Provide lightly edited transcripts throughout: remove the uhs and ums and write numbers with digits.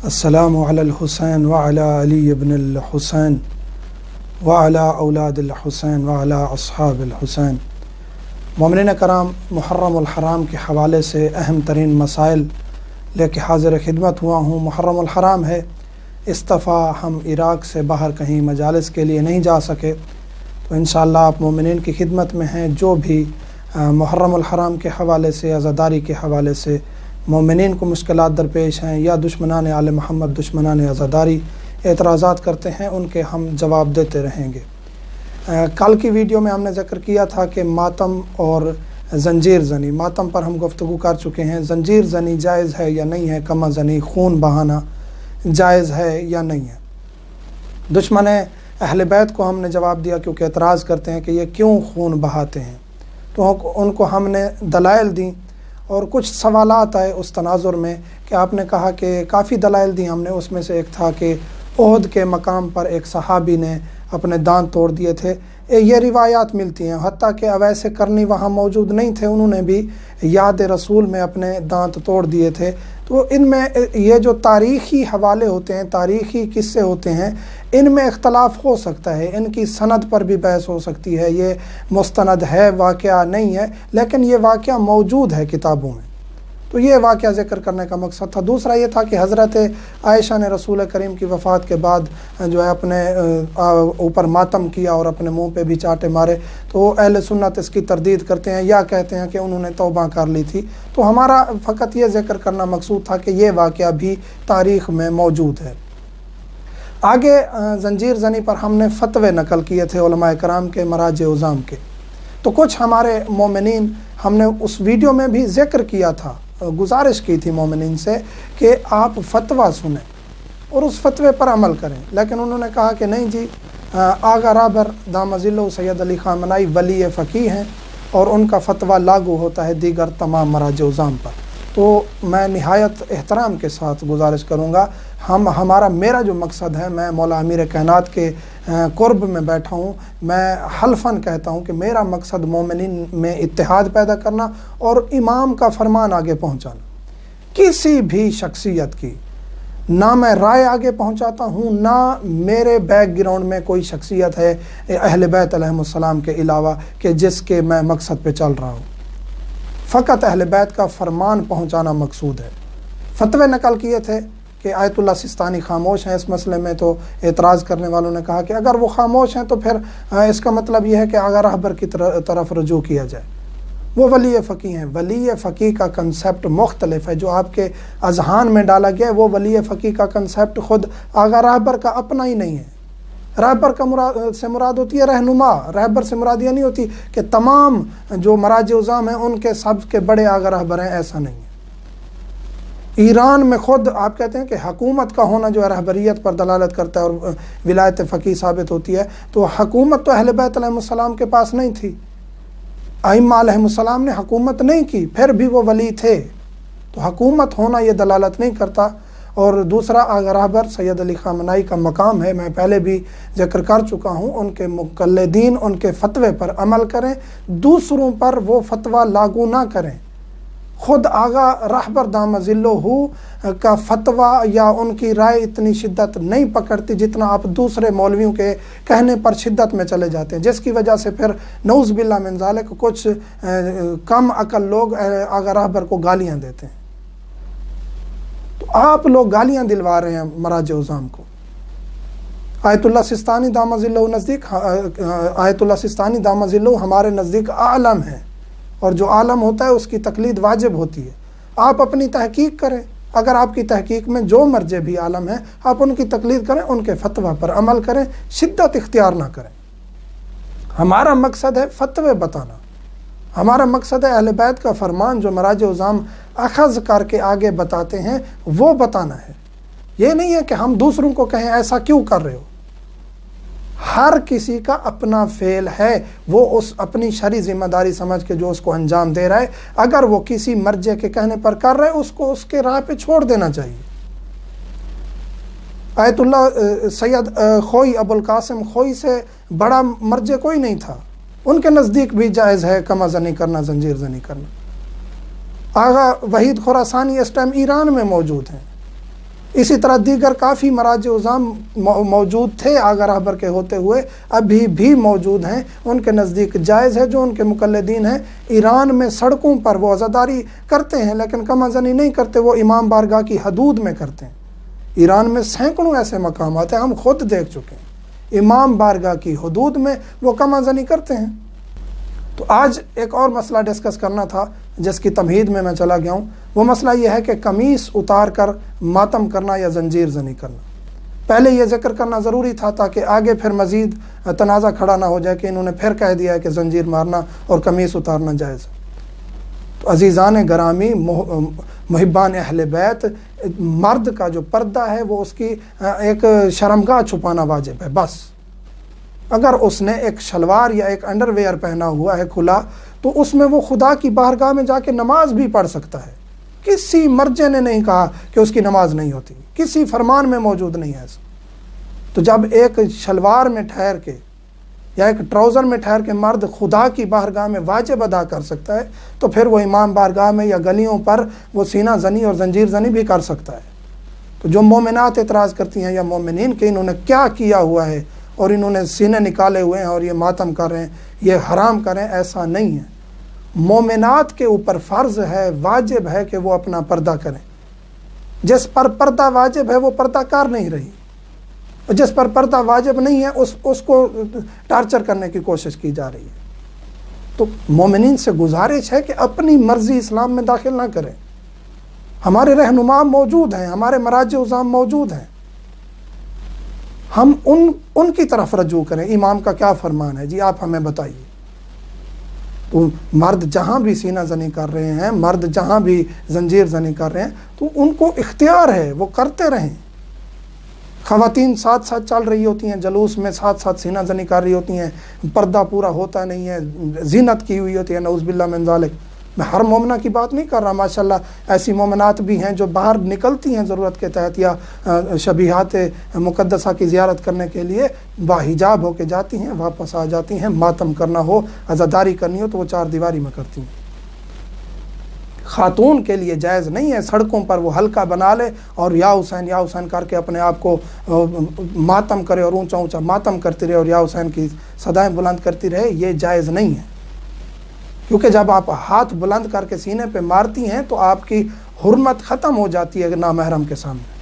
السلام علی الحسین وعلی علی ابن الحسین وعلی اولاد الحسین وعلی اصحاب الحسین۔ مومنین کرام، محرم الحرام کے حوالے سے اہم ترین مسائل لے کے حاضر خدمت ہوا ہوں۔ محرم الحرام ہے، اس دفعہ ہم عراق سے باہر کہیں مجالس کے لیے نہیں جا سکے، تو انشاءاللہ آپ مومنین کی خدمت میں ہیں۔ جو بھی محرم الحرام کے حوالے سے، عزاداری کے حوالے سے مومنین کو مشکلات درپیش ہیں یا دشمنان آل محمد، دشمنان عزاداری اعتراضات کرتے ہیں، ان کے ہم جواب دیتے رہیں گے۔ کل کی ویڈیو میں ہم نے ذکر کیا تھا کہ ماتم اور زنجیر زنی، ماتم پر ہم گفتگو کر چکے ہیں، زنجیر زنی جائز ہے یا نہیں ہے، کما زنی خون بہانا جائز ہے یا نہیں ہے۔ دشمن اہل بیت کو ہم نے جواب دیا، کیونکہ اعتراض کرتے ہیں کہ یہ کیوں خون بہاتے ہیں، تو ان کو ہم نے دلائل دیں، اور کچھ سوالات آئے اس تناظر میں کہ آپ نے کہا کہ کافی دلائل دی ہم نے۔ اس میں سے ایک تھا کہ احد کے مقام پر ایک صحابی نے اپنے دانت توڑ دیے تھے، یہ روایات ملتی ہیں، حتیٰ کہ اویس کرنی وہاں موجود نہیں تھے، انہوں نے بھی یاد رسول میں اپنے دانت توڑ دیے تھے۔ تو ان میں یہ جو تاریخی حوالے ہوتے ہیں، تاریخی قصے ہوتے ہیں، ان میں اختلاف ہو سکتا ہے، ان کی سند پر بھی بحث ہو سکتی ہے، یہ مستند ہے، واقعہ نہیں ہے، لیکن یہ واقعہ موجود ہے کتابوں میں، تو یہ واقعہ ذکر کرنے کا مقصد تھا۔ دوسرا یہ تھا کہ حضرت عائشہ نے رسول کریم کی وفات کے بعد جو ہے اپنے اوپر ماتم کیا اور اپنے منہ پہ بھی چاٹے مارے، تو اہل سنت اس کی تردید کرتے ہیں یا کہتے ہیں کہ انہوں نے توبہ کر لی تھی۔ تو ہمارا فقط یہ ذکر کرنا مقصود تھا کہ یہ واقعہ بھی تاریخ میں موجود ہے۔ آگے زنجیر زنی پر ہم نے فتوے نقل کیے تھے علماء کرام کے، مراجع عظام کے، تو کچھ ہمارے مومنین، ہم نے اس ویڈیو میں بھی ذکر کیا تھا، گزارش کی تھی مومنین سے کہ آپ فتویٰ سنیں اور اس فتوے پر عمل کریں، لیکن انہوں نے کہا کہ نہیں جی، آغا رابر دامہ ذلہ سید علی خان منائی ولی فقیہ ہیں اور ان کا فتویٰ لاگو ہوتا ہے دیگر تمام مراجع عظام پر۔ تو میں نہایت احترام کے ساتھ گزارش کروں گا، میرا جو مقصد ہے، میں مولا امیر کائنات کے قرب میں بیٹھا ہوں، میں حلفاً کہتا ہوں کہ میرا مقصد مومنین میں اتحاد پیدا کرنا اور امام کا فرمان آگے پہنچانا۔ کسی بھی شخصیت کی نہ میں رائے آگے پہنچاتا ہوں، نہ میرے بیک گراؤنڈ میں کوئی شخصیت ہے اہل بیت علیہم السلام کے علاوہ کہ جس کے میں مقصد پہ چل رہا ہوں، فقط اہل بیت کا فرمان پہنچانا مقصود ہے۔ فتوے نقل کیے تھے کہ آیت اللہ سستانی خاموش ہیں اس مسئلے میں، تو اعتراض کرنے والوں نے کہا کہ اگر وہ خاموش ہیں تو پھر اس کا مطلب یہ ہے کہ آغا رہبر کی طرف رجوع کیا جائے، وہ ولی فقیہ ہیں۔ ولی فقیہ کا کنسیپٹ مختلف ہے، جو آپ کے اذہان میں ڈالا گیا ہے وہ ولی فقیہ کا کنسیپٹ خود آغا رہبر کا اپنا ہی نہیں ہے۔ رہبر سے مراد ہوتی ہے رہنما، رہبر سے مراد یہ نہیں ہوتی کہ تمام جو مراجع عظام ہیں ان کے سب کے بڑے آغا رہبر ہیں، ایسا نہیں ہے۔ ایران میں خود آپ کہتے ہیں کہ حکومت کا ہونا جو ہے رہبریت پر دلالت کرتا ہے اور ولایت فقیہ ثابت ہوتی ہے، تو حکومت تو اہل بیت علیہ السلام کے پاس نہیں تھی، ائمہ علیہ السلام نے حکومت نہیں کی، پھر بھی وہ ولی تھے، تو حکومت ہونا یہ دلالت نہیں کرتا۔ اور دوسرا آغا رہبر سید علی خان منائی کا مقام ہے، میں پہلے بھی ذکر کر چکا ہوں، ان کے مقلدین ان کے فتوے پر عمل کریں، دوسروں پر وہ فتویٰ لاگو نہ کریں۔ خود آغا رہبر دامہ ذلہ کا فتویٰ یا ان کی رائے اتنی شدت نہیں پکڑتی جتنا آپ دوسرے مولویوں کے کہنے پر شدت میں چلے جاتے ہیں، جس کی وجہ سے پھر نعوذ باللہ من ذالک کچھ کم عقل لوگ آغا رہبر کو گالیاں دیتے ہیں۔ تو آپ لوگ گالیاں دلوا رہے ہیں مراجع عظام کو۔ آیت اللہ سستانی دامہ ذلہ نزدیک، آیت اللہ سستانی دامہ ذلہ ہمارے نزدیک عالم ہے، اور جو عالم ہوتا ہے اس کی تقلید واجب ہوتی ہے۔ آپ اپنی تحقیق کریں، اگر آپ کی تحقیق میں جو مرجع بھی عالم ہیں آپ ان کی تقلید کریں، ان کے فتویٰ پر عمل کریں، شدت اختیار نہ کریں۔ ہمارا مقصد ہے فتوے بتانا، ہمارا مقصد ہے اہل بیت کا فرمان جو مراجع عظام اخذ کر کے آگے بتاتے ہیں وہ بتانا ہے۔ یہ نہیں ہے کہ ہم دوسروں کو کہیں ایسا کیوں کر رہے ہو۔ ہر کسی کا اپنا فعل ہے، وہ اس اپنی شرعی ذمہ داری سمجھ کے جو اس کو انجام دے رہا ہے، اگر وہ کسی مرجع کے کہنے پر کر رہے اس کو اس کے راہ پہ چھوڑ دینا چاہیے۔ آیت اللہ سید خوئی ابو القاسم خوئی سے بڑا مرجع کوئی نہیں تھا، ان کے نزدیک بھی جائز ہے کما زنی کرنا، زنجیر زنی کرنا۔ آغا وحید خراسانی اس ٹائم ایران میں موجود ہیں، اسی طرح دیگر کافی مراجع عظام موجود تھے آگاہ رہبر کے ہوتے ہوئے، ابھی بھی موجود ہیں، ان کے نزدیک جائز ہے۔ جو ان کے مقلدین ہیں ایران میں سڑکوں پر وہ عزاداری کرتے ہیں لیکن کم زنی نہیں کرتے، وہ امام بارگاہ کی حدود میں کرتے ہیں۔ ایران میں سینکڑوں ایسے مقامات ہیں، ہم خود دیکھ چکے ہیں، امام بارگاہ کی حدود میں وہ کم زنی کرتے ہیں۔ تو آج ایک اور مسئلہ ڈسکس کرنا تھا جس کی تمہید میں چلا گیا ہوں، وہ مسئلہ یہ ہے کہ قمیص اتار کر ماتم کرنا یا زنجیر زنی کرنا۔ پہلے یہ ذکر کرنا ضروری تھا تاکہ آگے پھر مزید تنازع کھڑا نہ ہو جائے کہ انہوں نے پھر کہہ دیا ہے کہ زنجیر مارنا اور قمیص اتارنا جائز ہے۔ تو عزیزان گرامی، محبان اہل بیت، مرد کا جو پردہ ہے وہ اس کی ایک شرمگاہ چھپانا واجب ہے بس۔ اگر اس نے ایک شلوار یا ایک انڈر ویئر پہنا ہوا ہے کھلا تو اس میں وہ خدا کی بارگاہ میں جا کے نماز بھی پڑھ سکتا ہے۔ کسی مرجع نے نہیں کہا کہ اس کی نماز نہیں ہوتی، کسی فرمان میں موجود نہیں ہے ایسا۔ تو جب ایک شلوار میں ٹھہر کے یا ایک ٹراؤزر میں ٹھہر کے مرد خدا کی بارگاہ میں واجب ادا کر سکتا ہے تو پھر وہ امام بارگاہ میں یا گلیوں پر وہ سینہ زنی اور زنجیر زنی بھی کر سکتا ہے۔ تو جو مومنات اعتراض کرتی ہیں یا مومنین کہ انہوں نے کیا کیا ہوا ہے اور انہوں نے سینے نکالے ہوئے ہیں اور یہ ماتم کر رہے ہیں، یہ حرام کر رہے ہیں، ایسا نہیں ہے۔ مومنات کے اوپر فرض ہے، واجب ہے کہ وہ اپنا پردہ کریں۔ جس پر پردہ واجب ہے وہ پردہ کر نہیں رہی، اور جس پر پردہ واجب نہیں ہے اس کو ٹارچر کرنے کی کوشش کی جا رہی ہے۔ تو مومنین سے گزارش ہے کہ اپنی مرضی اسلام میں داخل نہ کریں۔ ہمارے رہنما موجود ہیں، ہمارے مراجع عظام موجود ہیں، ہم ان کی طرف رجوع کریں۔ امام کا کیا فرمان ہے جی، آپ ہمیں بتائیے۔ تو مرد جہاں بھی سینہ زنی کر رہے ہیں، مرد جہاں بھی زنجیر زنی کر رہے ہیں تو ان کو اختیار ہے، وہ کرتے رہیں۔ خواتین ساتھ ساتھ چل رہی ہوتی ہیں، جلوس میں ساتھ ساتھ سینہ زنی کر رہی ہوتی ہیں، پردہ پورا ہوتا نہیں ہے، زینت کی ہوئی ہوتی ہے، نعوذ باللہ من ذالک۔ میں ہر مومنہ کی بات نہیں کر رہا، ماشاءاللہ ایسی مومنات بھی ہیں جو باہر نکلتی ہیں ضرورت کے تحت یا شبیہات مقدسہ کی زیارت کرنے کے لیے، باحجاب ہو کے جاتی ہیں، واپس آ جاتی ہیں۔ ماتم کرنا ہو، عزاداری کرنی ہو تو وہ چار دیواری میں کرتی ہیں۔ خاتون کے لیے جائز نہیں ہے سڑکوں پر وہ حلقہ بنا لے اور یا حسین کر کے اپنے آپ کو ماتم کرے اور اونچا اونچا ماتم کرتی رہے اور یا حسین کی صدائیں بلند کرتی رہے، یہ جائز نہیں ہے۔ کیونکہ جب آپ ہاتھ بلند کر کے سینے پہ مارتی ہیں تو آپ کی حرمت ختم ہو جاتی ہے نامحرم کے سامنے۔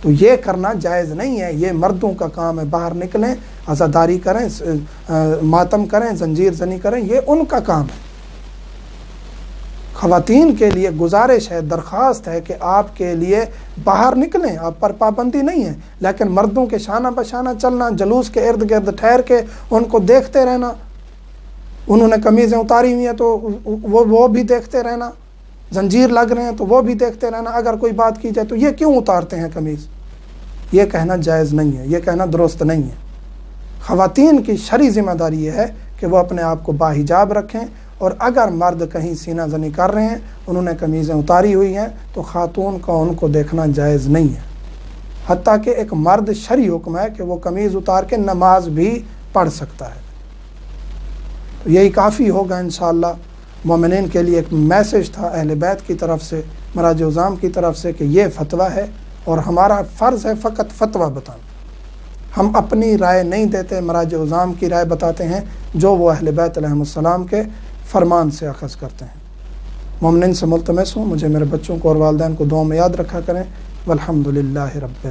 تو یہ کرنا جائز نہیں ہے، یہ مردوں کا کام ہے۔ باہر نکلیں، عزاداری کریں، ماتم کریں، زنجیر زنی کریں، یہ ان کا کام ہے۔ خواتین کے لیے گزارش ہے، درخواست ہے کہ آپ کے لیے باہر نکلیں، آپ پر پابندی نہیں ہے، لیکن مردوں کے شانہ بشانہ چلنا، جلوس کے ارد گرد ٹھہر کے ان کو دیکھتے رہنا، انہوں نے قمیضیں اتاری ہوئی ہیں تو وہ بھی دیکھتے رہنا، زنجیر لگ رہے ہیں تو وہ بھی دیکھتے رہنا، اگر کوئی بات کی جائے تو یہ کیوں اتارتے ہیں قمیض، یہ کہنا جائز نہیں ہے، یہ کہنا درست نہیں ہے۔ خواتین کی شرعی ذمہ داری یہ ہے کہ وہ اپنے آپ کو باحجاب رکھیں، اور اگر مرد کہیں سینہ زنی کر رہے ہیں، انہوں نے قمیضیں اتاری ہوئی ہیں تو خاتون کا ان کو دیکھنا جائز نہیں ہے، حتیٰ کہ ایک مرد شرعی حکم ہے کہ وہ قمیض اتار کے نماز بھی پڑھ سکتا ہے۔ تو یہی کافی ہوگا انشاءاللہ۔ مومنین کے لیے ایک میسج تھا اہل بیت کی طرف سے، مراجع عظام کی طرف سے، کہ یہ فتویٰ ہے اور ہمارا فرض ہے فقط فتویٰ بتانا۔ ہم اپنی رائے نہیں دیتے، مراجع عظام کی رائے بتاتے ہیں جو وہ اہل بیت علیہ السلام کے فرمان سے اخذ کرتے ہیں۔ مومنین سے ملتمس ہوں مجھے میرے بچوں کو اور والدین کو دعاؤں میں یاد رکھا کریں۔ والحمدللہ رب